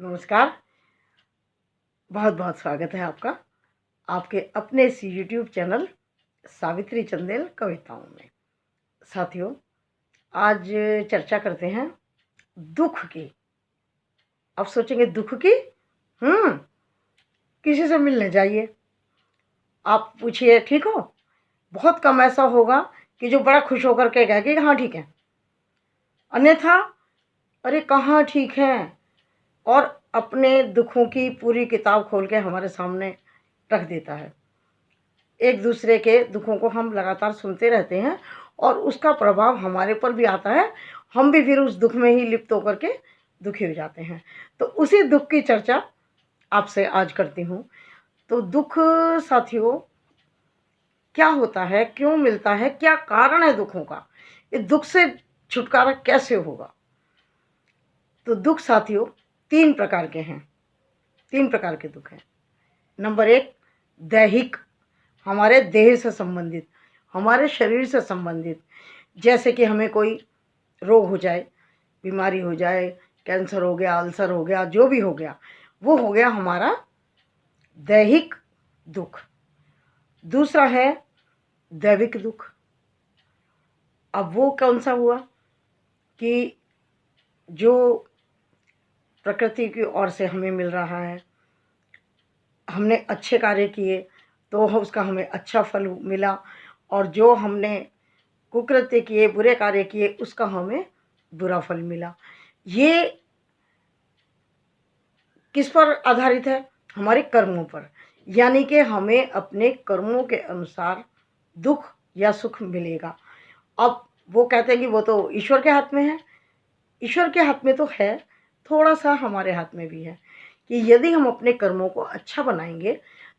नमस्कार। बहुत बहुत स्वागत है आपका आपके अपने इस यूट्यूब चैनल सावित्री चंदेल कविताओं में। साथियों, आज चर्चा करते हैं दुख की। अब सोचेंगे दुख की, किसी से मिलने जाइए। आप पूछिए ठीक हो? बहुत कम ऐसा होगा कि जो बड़ा खुश होकर के कहे कि हाँ ठीक है, अन्यथा अरे कहाँ ठीक है, और अपने दुखों की पूरी किताब खोल के हमारे सामने रख देता है। एक दूसरे के दुखों को हम लगातार सुनते रहते हैं और उसका प्रभाव हमारे पर भी आता है। हम भी फिर उस दुख में ही लिप्त होकर के दुखी हो जाते हैं। तो उसी दुख की चर्चा आपसे आज करती हूँ। तो दुख साथियों क्या होता है, क्यों मिलता है, क्या कारण है दुखों का, इस दुख से छुटकारा कैसे होगा? तो दुख साथियों तीन प्रकार के हैं। तीन प्रकार के दुख हैं। नंबर एक, दैहिक, हमारे देह से संबंधित, हमारे शरीर से संबंधित। जैसे कि हमें कोई रोग हो जाए, बीमारी हो जाए, कैंसर हो गया, अल्सर हो गया, जो भी हो गया, वो हो गया हमारा दैहिक दुख। दूसरा है दैविक दुख। अब वो कौन सा हुआ कि जो प्रकृति की ओर से हमें मिल रहा है, हमने अच्छे कार्य किए तो उसका हमें अच्छा फल मिला, और जो हमने कुकृत्य किए, बुरे कार्य किए, उसका हमें बुरा फल मिला। ये किस पर आधारित है? हमारे कर्मों पर। यानी कि हमें अपने कर्मों के अनुसार दुख या सुख मिलेगा। अब वो कहते हैं कि वो तो ईश्वर के हाथ में है। ईश्वर के हाथ में तो है, थोड़ा सा हमारे हाथ में भी है कि यदि हम अपने कर्मों को अच्छा बनाएंगे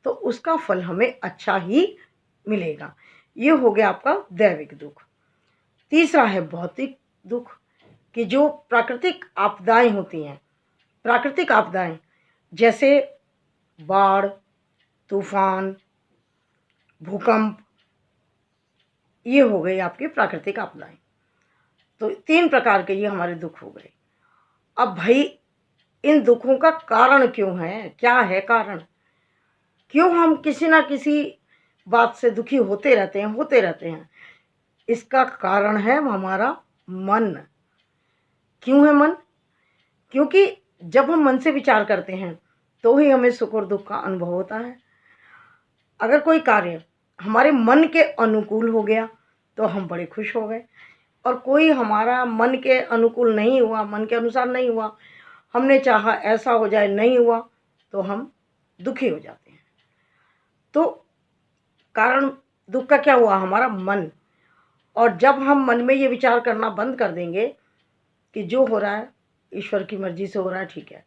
तो उसका फल हमें अच्छा ही मिलेगा। ये हो गया आपका दैविक दुख। तीसरा है भौतिक दुख, कि जो प्राकृतिक आपदाएं होती हैं, प्राकृतिक आपदाएं जैसे बाढ़, तूफान, भूकंप, ये हो गई आपकी प्राकृतिक आपदाएं। तो तीन प्रकार के ये हमारे दुख हो गए। अब भाई इन दुखों का कारण क्यों है, क्या है कारण? क्यों हम किसी ना किसी बात से दुखी होते रहते हैं? इसका कारण है हमारा मन। क्यों है मन? क्योंकि जब हम मन से विचार करते हैं तो ही हमें सुख और दुख का अनुभव होता है। अगर कोई कार्य हमारे मन के अनुकूल हो गया तो हम बड़े खुश हो गए, और कोई हमारा मन के अनुकूल नहीं हुआ, मन के अनुसार नहीं हुआ, हमने चाहा ऐसा हो जाए, नहीं हुआ, तो हम दुखी हो जाते हैं। तो कारण दुख का क्या हुआ? हमारा मन। और जब हम मन में ये विचार करना बंद कर देंगे कि जो हो रहा है ईश्वर की मर्जी से हो रहा है, ठीक है,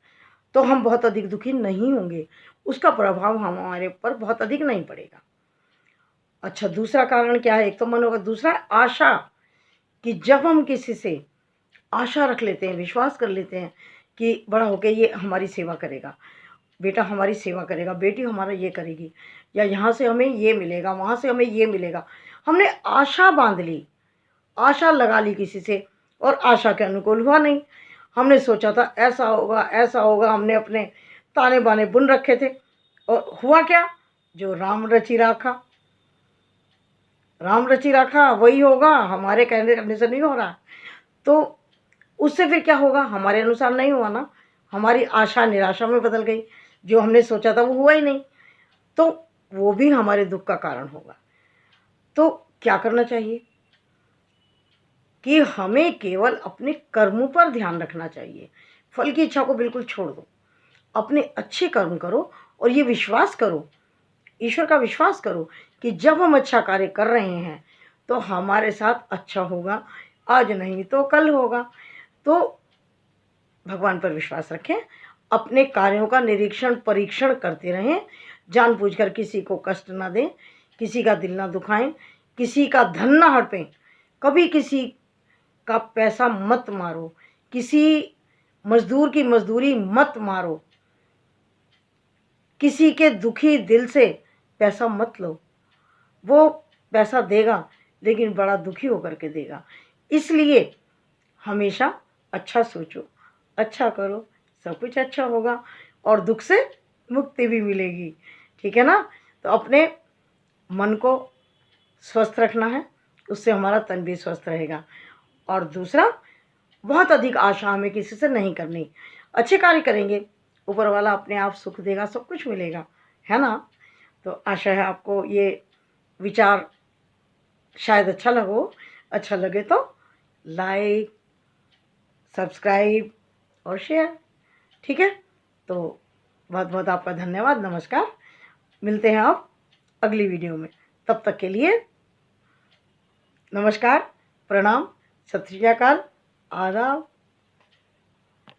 तो हम बहुत अधिक दुखी नहीं होंगे, उसका प्रभाव हमारे ऊपर बहुत अधिक नहीं पड़ेगा। अच्छा, दूसरा कारण क्या है? एक तो मन होगा, दूसरा है आशा, कि जब हम किसी से आशा रख लेते हैं, विश्वास कर लेते हैं कि बड़ा होके ये हमारी सेवा करेगा, बेटा हमारी सेवा करेगा, बेटी हमारा ये करेगी, या यहाँ से हमें ये मिलेगा, वहाँ से हमें ये मिलेगा, हमने आशा बांध ली, आशा लगा ली किसी से, और आशा के अनुकूल हुआ नहीं। हमने सोचा था ऐसा होगा ऐसा होगा, हमने अपने ताने बाने बुन रखे थे, और हुआ क्या? जो राम रचि राखा, राम रचि राखा वही होगा, हमारे कहने करने से नहीं हो रहा। तो उससे फिर क्या होगा? हमारे अनुसार नहीं हुआ ना, हमारी आशा निराशा में बदल गई, जो हमने सोचा था वो हुआ ही नहीं, तो वो भी हमारे दुख का कारण होगा। तो क्या करना चाहिए कि हमें केवल अपने कर्मों पर ध्यान रखना चाहिए। फल की इच्छा को बिल्कुल छोड़ दो, अपने अच्छे कर्म करो, और ये विश्वास करो, ईश्वर का विश्वास करो कि जब हम अच्छा कार्य कर रहे हैं तो हमारे साथ अच्छा होगा, आज नहीं तो कल होगा। तो भगवान पर विश्वास रखें, अपने कार्यों का निरीक्षण परीक्षण करते रहें, जानबूझकर किसी को कष्ट ना दें, किसी का दिल ना दुखाएं, किसी का धन ना हड़पें, कभी किसी का पैसा मत मारो, किसी मजदूर की मजदूरी मत मारो, किसी के दुखी दिल से पैसा मत लो। वो पैसा देगा लेकिन बड़ा दुखी होकर के देगा। इसलिए हमेशा अच्छा सोचो, अच्छा करो, सब कुछ अच्छा होगा और दुख से मुक्ति भी मिलेगी। ठीक है ना? तो अपने मन को स्वस्थ रखना है, उससे हमारा तन भी स्वस्थ रहेगा। और दूसरा, बहुत अधिक आशा हमें किसी से नहीं करनी। अच्छे कार्य करेंगे, ऊपर वाला अपने आप सुख देगा, सब कुछ मिलेगा, है ना? तो आशा है आपको ये विचार शायद अच्छा लगो। अच्छा लगे तो लाइक, सब्सक्राइब और शेयर। ठीक है? तो बहुत बहुत आपका धन्यवाद। नमस्कार। मिलते हैं आप अगली वीडियो में। तब तक के लिए नमस्कार, प्रणाम, सत श्री अकाल, आदाब।